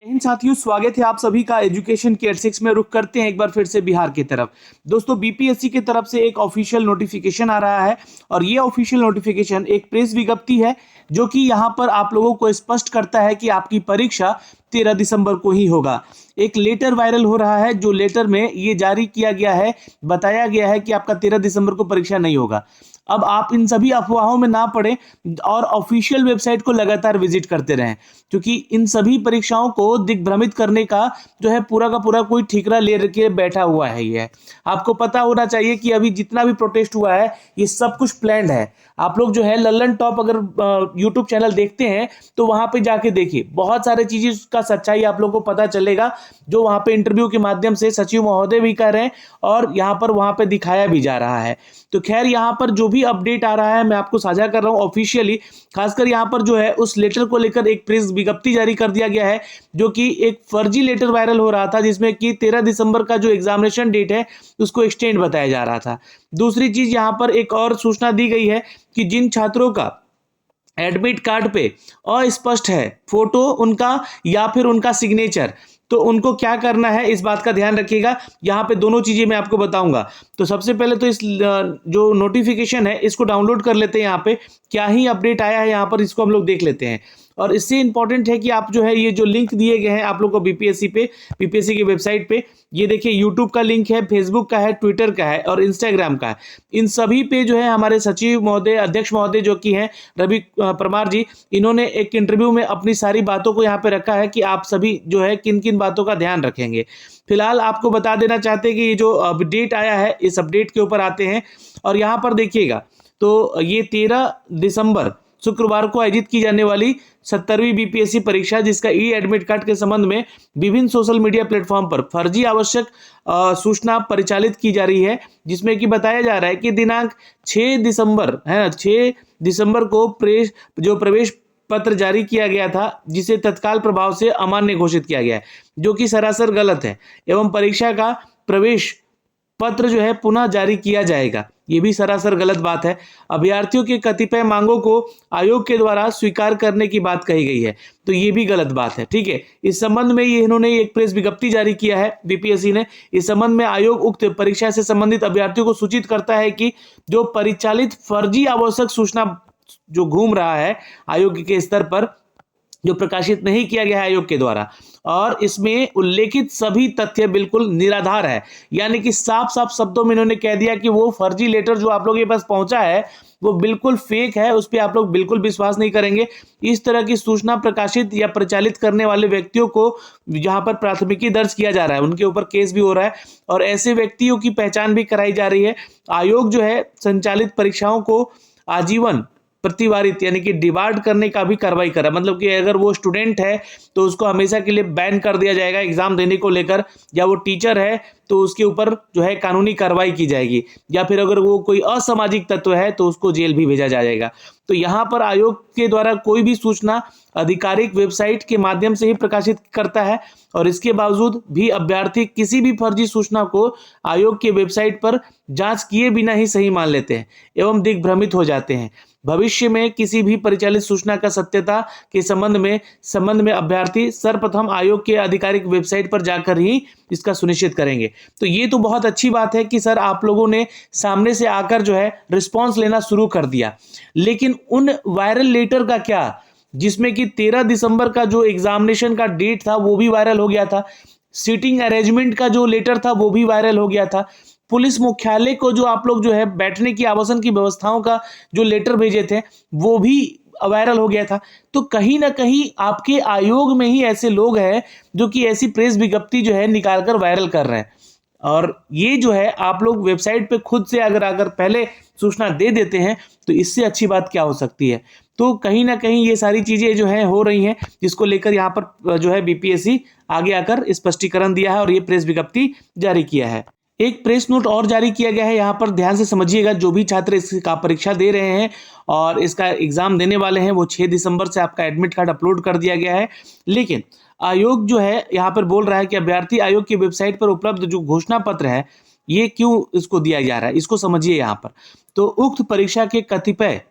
इन साथियों, स्वागत है आप सभी का एजुकेशन केयर 6 में। रुख करते हैं एक बार फिर से बिहार की तरफ। दोस्तों, बीपीएससी की तरफ से एक ऑफिशियल नोटिफिकेशन आ रहा है और ये ऑफिशियल नोटिफिकेशन एक प्रेस विज्ञप्ति है जो कि यहाँ पर आप लोगों को स्पष्ट करता है कि आपकी परीक्षा 13 दिसंबर को ही होगा। एक लेटर वायरल हो रहा है, जो लेटर में ये जारी किया गया है, बताया गया है कि आपका 13 दिसंबर को परीक्षा नहीं होगा। अब आप इन सभी अफवाहों में ना पड़े और ऑफिशियल वेबसाइट को लगातार विजिट करते रहें, क्योंकि इन सभी परीक्षाओं को दिग्भ्रमित करने का जो है पूरा का पूरा कोई ठिकरा ले के बैठा हुआ है। ये आपको पता होना चाहिए कि अभी जितना भी प्रोटेस्ट हुआ है ये सब कुछ प्लान्ड है। आप लोग जो है लल्लन टॉप अगर यूट्यूब चैनल देखते हैं तो वहां पे जाके देखिए, बहुत सारे चीजें का सच्चाई आप लोगों को पता चलेगा, जो वहां पे इंटरव्यू के माध्यम से सचिव महोदय भी कह रहे हैं और यहाँ पर वहां पे दिखाया भी जा रहा है। तो खैर, यहाँ पर जो भी अपडेट आ रहा है मैं आपको साझा कर रहा हूँ ऑफिशियली। खासकर यहाँ पर जो है उस लेटर को लेकर एक प्रेस विज्ञप्ति जारी कर दिया गया है, जो कि एक फर्जी लेटर वायरल हो रहा था जिसमें कि 13 दिसंबर का जो एग्जामिनेशन डेट है उसको एक्सटेंड बताया जा रहा था। दूसरी चीज, यहाँ पर एक और सूचना दी गई है कि जिन छात्रों का एडमिट कार्ड पे अस्पष्ट है फोटो उनका या फिर उनका सिग्नेचर, तो उनको क्या करना है इस बात का ध्यान रखिएगा। यहाँ पे दोनों चीजें मैं आपको बताऊंगा। तो सबसे पहले तो इस जो नोटिफिकेशन है इसको डाउनलोड कर लेते हैं। यहाँ पे क्या ही अपडेट आया है यहाँ पर इसको हम लोग देख लेते हैं। और इससे इंपॉर्टेंट है कि आप जो है ये जो लिंक दिए गए हैं आप लोग को बीपीएससी की वेबसाइट पे, ये देखिए यूट्यूब का लिंक है, फेसबुक का है, ट्विटर का है और इंस्टाग्राम का है। इन सभी पे जो है हमारे सचिव महोदय, अध्यक्ष महोदय जो कि हैं रवि परमार जी, इन्होंने एक इंटरव्यू में अपनी सारी बातों को यहाँ पे रखा है कि आप सभी जो है किन किन बातों का ध्यान रखेंगे। फिलहाल आपको बता देना चाहते हैं कि ये जो अपडेट आया है इस अपडेट के ऊपर आते हैं और यहाँ पर देखिएगा तो ये 13 दिसंबर शुक्रवार को आयोजित की जाने वाली 70वीं बीपीएससी परीक्षा, जिसका ई एडमिट कार्ड के संबंध में विभिन्न सोशल मीडिया प्लेटफॉर्म पर फर्जी आवश्यक सूचना परिचालित की जा रही है, जिसमें कि बताया जा रहा है कि दिनांक 6 दिसंबर है ना, 6 दिसंबर को प्रवेश पत्र जारी किया गया था, जिसे तत्काल प्रभाव से अमान्य घोषित किया गया है, जो कि सरासर गलत है। एवं परीक्षा का प्रवेश पत्र जो है पुनः जारी किया जाएगा, ये भी सरासर गलत बात है। अभ्यर्थियों के कतिपय मांगों को आयोग के द्वारा स्वीकार करने की बात कही गई है, तो ये भी गलत बात है। ठीक है, इस संबंध में ये इन्होंने एक प्रेस विज्ञप्ति जारी किया है बीपीएससी ने। इस संबंध में आयोग उक्त परीक्षा से संबंधित अभ्यर्थियों को सूचित करता है कि जो परिचालित फर्जी आवश्यक सूचना जो घूम रहा है आयोग के स्तर पर, जो प्रकाशित नहीं किया गया है आयोग के द्वारा, और इसमें उल्लेखित सभी तथ्य बिल्कुल निराधार है। यानी कि साफ साफ शब्दों में इन्होंने कह दिया कि वो फर्जी लेटर जो आप लोगों के पास पहुंचा है वो बिल्कुल फेक है, उस पर आप लोग बिल्कुल विश्वास नहीं करेंगे। इस तरह की सूचना प्रकाशित या प्रचालित करने वाले व्यक्तियों को जहां पर प्राथमिकी दर्ज किया जा रहा है, उनके ऊपर केस भी हो रहा है और ऐसे व्यक्तियों की पहचान भी कराई जा रही है। आयोग जो है संचालित परीक्षाओं को आजीवन प्रतिवारित यानी कि डिबार्ड करने का भी कार्रवाई करा, मतलब कि अगर वो स्टूडेंट है तो उसको हमेशा के लिए बैन कर दिया जाएगा एग्जाम देने को लेकर, या वो टीचर है तो उसके ऊपर जो है कानूनी कार्रवाई की जाएगी, या फिर अगर वो कोई असामाजिक तत्व है तो उसको जेल भी भेजा जाएगा। तो यहाँ पर आयोग के द्वारा कोई भी सूचना आधिकारिक वेबसाइट के माध्यम से ही प्रकाशित करता है और इसके बावजूद भी अभ्यर्थी किसी भी फर्जी सूचना को आयोग के वेबसाइट पर जांच किए बिना ही सही मान लेते हैं एवं दिग्भ्रमित हो जाते हैं। भविष्य में किसी भी परिचालित सूचना का सत्यता के संबंध में अभ्यर्थी सर्वप्रथम आयोग के आधिकारिक वेबसाइट पर जाकर ही इसका सुनिश्चित करेंगे। तो ये तो बहुत अच्छी बात है कि सर आप लोगों ने सामने से आकर जो है रिस्पॉन्स लेना शुरू कर दिया, लेकिन उन वायरल लेटर का क्या, जिसमें कि 13 दिसंबर का जो एग्जामिनेशन का डेट था वो भी वायरल हो गया था, सीटिंग अरेंजमेंट का जो लेटर था वो भी वायरल हो गया था, पुलिस मुख्यालय को जो आप लोग जो है बैठने की आवासन की व्यवस्थाओं का जो लेटर भेजे थे वो भी वायरल हो गया था। तो कहीं ना कहीं आपके आयोग में ही ऐसे लोग हैं जो कि ऐसी प्रेस विज्ञप्ति जो है निकालकर वायरल कर रहे हैं, और ये जो है आप लोग वेबसाइट पे खुद से अगर पहले सूचना दे देते हैं तो इससे अच्छी बात क्या हो सकती है। तो कहीं ना कहीं ये सारी चीजें जो है हो रही हैं, जिसको लेकर यहाँ पर जो है बीपीएससी आगे आकर स्पष्टीकरण दिया है और ये प्रेस विज्ञप्ति जारी किया है। एक प्रेस नोट और जारी किया गया है, यहाँ पर ध्यान से समझिएगा। जो भी छात्र इसका परीक्षा दे रहे हैं और इसका एग्जाम देने वाले हैं वो 6 दिसंबर से आपका एडमिट कार्ड अपलोड कर दिया गया है, लेकिन आयोग जो है यहाँ पर बोल रहा है कि अभ्यर्थी आयोग की वेबसाइट पर उपलब्ध जो घोषणा पत्र है ये क्यों इसको दिया जा रहा है, इसको समझिए। यहाँ पर तो उक्त परीक्षा के कतिपय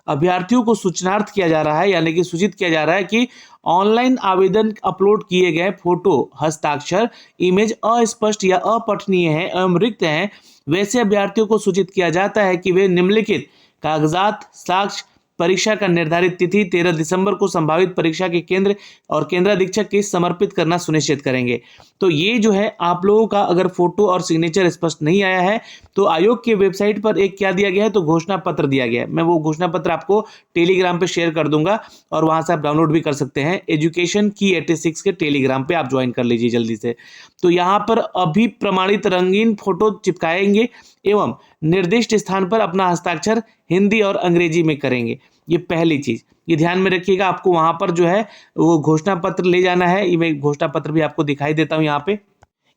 अभ्यर्थियों को सूचनार्थ किया जा रहा है, यानी कि सूचित किया जा रहा है कि ऑनलाइन आवेदन अपलोड किए गए फोटो, हस्ताक्षर, इमेज अस्पष्ट या अपठनीय है एवं रिक्त हैं, वैसे अभ्यर्थियों को सूचित किया जाता है कि वे निम्नलिखित कागजात, साक्ष्य, परीक्षा का निर्धारित तिथि 13 दिसंबर को संभावित परीक्षा के केंद्र और केंद्राधीक्षक के समर्पित करना सुनिश्चित करेंगे। तो ये जो है आप लोगों का अगर फोटो और सिग्नेचर स्पष्ट नहीं आया है तो आयोग के वेबसाइट पर एक क्या दिया गया है, तो घोषणा पत्र दिया गया है। मैं वो घोषणा पत्र आपको टेलीग्राम पे शेयर कर दूंगा और वहां से आप डाउनलोड भी कर सकते हैं। एजुकेशन की 86 के टेलीग्राम पे आप ज्वाइन कर लीजिए जल्दी से। तो यहाँ पर अभी प्रमाणित रंगीन फोटो चिपकाएंगे एवं निर्दिष्ट स्थान पर अपना हस्ताक्षर हिंदी और अंग्रेजी में करेंगे। ये पहली चीज, ये ध्यान में रखिएगा। आपको वहां पर जो है वो घोषणा पत्र ले जाना है। ये मैं घोषणा पत्र भी आपको दिखाई देता हूँ यहाँ पे।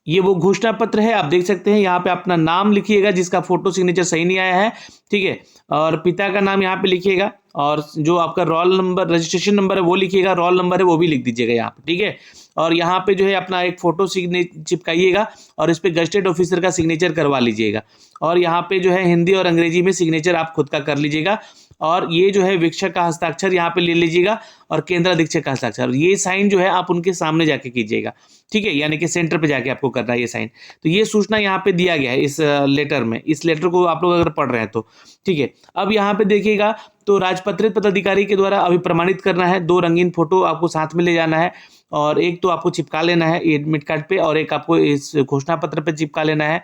ये वो घोषणा पत्र है, आप देख सकते हैं। यहाँ पे अपना नाम लिखिएगा जिसका फोटो सिग्नेचर सही नहीं आया है, ठीक है, और पिता का नाम यहाँ पे लिखिएगा और जो आपका रोल नंबर, रजिस्ट्रेशन नंबर है वो लिखिएगा, रोल नंबर है वो भी लिख दीजिएगा यहाँ पे, ठीक है। और यहाँ पे जो है अपना एक फोटो चिपकाइएगा और इस पे गजेटेड ऑफिसर का सिग्नेचर करवा लीजिएगा। और यहाँ पे जो है हिंदी और अंग्रेजी में सिग्नेचर आप खुद का कर लीजिएगा। और ये जो है वीक्षक का हस्ताक्षर यहाँ पे ले लीजिएगा और केंद्राधीक्षक का हस्ताक्षर, ये साइन जो है आप उनके सामने जाके कीजिएगा, ठीक है, यानी कि सेंटर पे जाके आपको करना है ये साइन। तो ये सूचना यहाँ पे दिया गया है इस लेटर में। इस लेटर को आप लोग अगर पढ़ रहे हैं तो ठीक है। अब यहाँ पे देखिएगा तो राजपत्रित पदाधिकारी के द्वारा अभी प्रमाणित करना है। 2 रंगीन फोटो आपको साथ में ले जाना है और एक तो आपको चिपका लेना है एडमिट कार्ड पे और एक आपको इस घोषणा पत्र पे चिपका लेना है।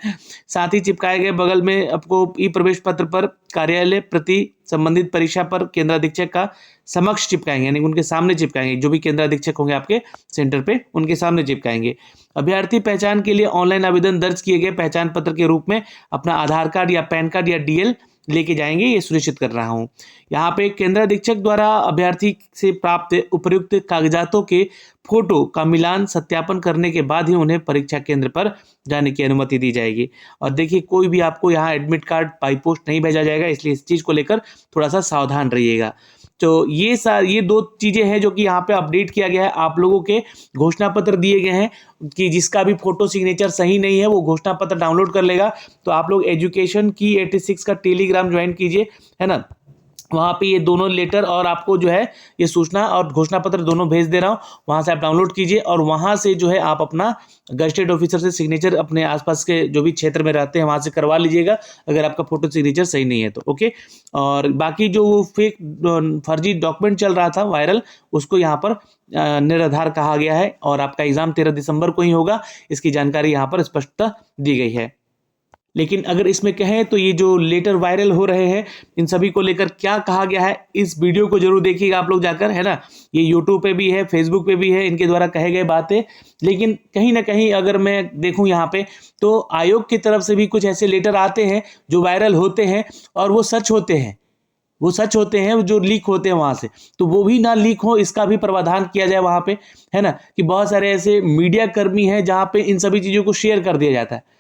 साथ ही चिपकाए गए बगल में आपको ई प्रवेश पत्र पर कार्यालय प्रति संबंधित परीक्षा पर केंद्राधीक्षक का समक्ष चिपकाएंगे, यानी उनके सामने चिपकाएंगे। जो भी केंद्राधीक्षक होंगे आपके सेंटर पे उनके सामने चिपकाएंगे। अभ्यर्थी पहचान के लिए ऑनलाइन आवेदन दर्ज किए गए पहचान पत्र के रूप में अपना आधार कार्ड या पैन कार्ड या डीएल लेके जाएंगे, ये सुनिश्चित कर रहा हूँ। यहाँ पे केंद्राधीक्षक द्वारा अभ्यर्थी से प्राप्त उपयुक्त कागजातों के फोटो का मिलान सत्यापन करने के बाद ही उन्हें परीक्षा केंद्र पर जाने की अनुमति दी जाएगी। और देखिए कोई भी आपको यहाँ एडमिट कार्ड बाई पोस्ट नहीं भेजा जाएगा, इसलिए इस चीज को लेकर थोड़ा सा सावधान रहिएगा। तो ये 2 चीजें हैं जो कि यहाँ पे अपडेट किया गया है। आप लोगों के घोषणा पत्र दिए गए हैं कि जिसका भी फोटो सिग्नेचर सही नहीं है वो घोषणा पत्र डाउनलोड कर लेगा। तो आप लोग एजुकेशन की 86 का टेलीग्राम ज्वाइन कीजिए, है ना। वहाँ पे ये दोनों लेटर और आपको जो है ये सूचना और घोषणा पत्र दोनों भेज दे रहा हूँ, वहाँ से आप डाउनलोड कीजिए और वहाँ से जो है आप अपना गजेटेड ऑफिसर से सिग्नेचर अपने आसपास के जो भी क्षेत्र में रहते हैं वहाँ से करवा लीजिएगा अगर आपका फोटो सिग्नेचर सही नहीं है तो, ओके। और बाकी जो वो फेक फर्जी डॉक्यूमेंट चल रहा था वायरल, उसको यहाँ पर निराधार कहा गया है और आपका एग्जाम 13 दिसंबर को ही होगा, इसकी जानकारी यहाँ पर स्पष्टता दी गई है। लेकिन अगर इसमें कहें तो ये जो लेटर वायरल हो रहे हैं इन सभी को लेकर क्या कहा गया है, इस वीडियो को जरूर देखिएगा आप लोग जाकर, है ना। ये यूट्यूब पे भी है, फेसबुक पे भी है, इनके द्वारा कहे गए बातें। लेकिन कहीं ना कहीं अगर मैं देखूं यहाँ पे तो आयोग की तरफ से भी कुछ ऐसे लेटर आते हैं जो वायरल होते हैं और वो सच होते हैं, जो लीक होते हैं वहां से। तो वो भी ना लीक हो, इसका भी प्रावधान किया जाए वहां पे, है ना। कि बहुत सारे ऐसे मीडिया कर्मी हैं जहां पे इन सभी चीजों को शेयर कर दिया जाता है।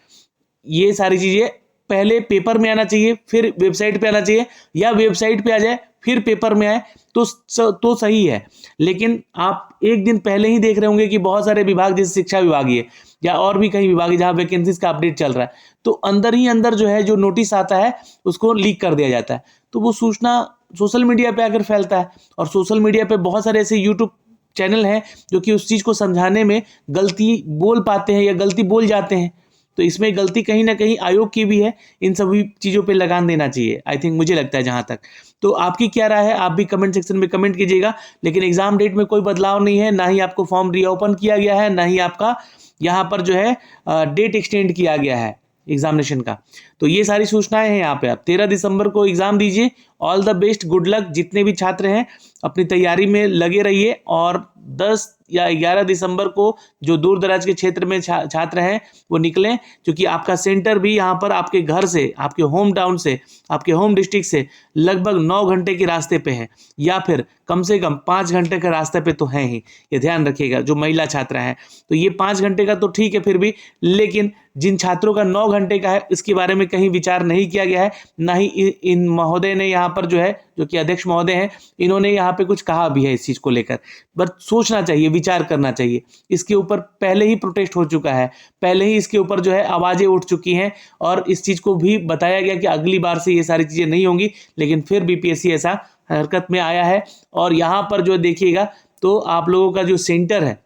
ये सारी चीजें पहले पेपर में आना चाहिए, फिर वेबसाइट पे आना चाहिए, या वेबसाइट पे आ जाए फिर पेपर में आए तो सही है। लेकिन आप एक दिन पहले ही देख रहे होंगे कि बहुत सारे विभाग, जैसे शिक्षा विभाग है या और भी कई विभाग है जहाँ वैकेंसीज का अपडेट चल रहा है, तो अंदर ही अंदर जो है जो नोटिस आता है उसको लीक कर दिया जाता है। तो वो सूचना सोशल मीडिया पे आकर फैलता है और सोशल मीडिया पे बहुत सारे ऐसे यूट्यूब चैनल हैं जो कि उस चीज को समझाने में गलती बोल पाते हैं या गलती बोल जाते हैं। तो इसमें गलती कहीं ना कहीं आयोग की भी है, इन सभी चीज़ों पे लगान देना चाहिए, आई थिंक, मुझे लगता है जहाँ तक। तो आपकी क्या राय है, आप भी कमेंट सेक्शन में कमेंट कीजिएगा। लेकिन एग्जाम डेट में कोई बदलाव नहीं है, ना ही आपको फॉर्म रीओपन किया गया है, ना ही आपका यहाँ पर जो है डेट एक्सटेंड किया गया है एग्जामिनेशन का। तो ये सारी सूचनाएं हैं यहाँ पे। आप 13 दिसंबर को एग्जाम दीजिए। All the best, good luck. जितने भी छात्र हैं अपनी तैयारी में लगे रहिए और 10 या 11 दिसंबर को जो दूर दराज के क्षेत्र में छात्र हैं वो निकलें, क्योंकि आपका सेंटर भी यहाँ पर आपके घर से, आपके होम टाउन से, आपके होम डिस्ट्रिक्ट से लगभग 9 घंटे के रास्ते पे है, या फिर कम से कम 5 घंटे के रास्ते पे तो है ही। ये ध्यान रखिएगा जो महिला छात्र हैं। तो ये 5 घंटे का तो ठीक है फिर भी, लेकिन जिन छात्रों का 9 घंटे का है इसके बारे में कहीं विचार नहीं किया गया है, ना ही इन महोदय ने यहाँ पर जो है, जो कि अध्यक्ष महोदय हैं, इन्होंने यहाँ पे कुछ कहा भी है इस चीज को लेकर। बट सोचना चाहिए, विचार करना चाहिए। इसके ऊपर पहले ही प्रोटेस्ट हो चुका है, पहले ही इसके ऊपर जो है आवाजें उठ चुकी हैं और इस चीज को भी बताया गया कि अगली बार से ये सारी चीजें नहीं होंगी, लेकिन फिर बीपीएससी ऐसा हरकत में आया है। और यहाँ पर जो देखिएगा तो आप लोगों का जो सेंटर है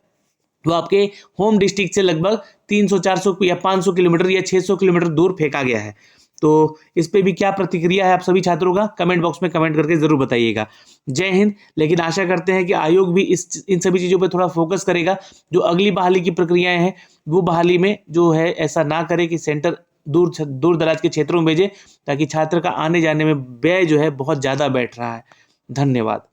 वो आपके होम डिस्ट्रिक्ट से लगभग 300, 400 या 500 किलोमीटर या 600 किलोमीटर दूर फेंका गया है। तो इस पे भी क्या प्रतिक्रिया है आप सभी छात्रों का, कमेंट बॉक्स में कमेंट करके जरूर बताइएगा। जय हिंद। लेकिन आशा करते हैं कि आयोग भी इन सभी चीज़ों पे थोड़ा फोकस करेगा। जो अगली बहाली की प्रक्रियाएं हैं वो बहाली में जो है ऐसा ना करे कि सेंटर दूर दराज के क्षेत्रों में भेजे, ताकि छात्र का आने जाने में व्यय जो है बहुत ज़्यादा बैठ रहा है। धन्यवाद।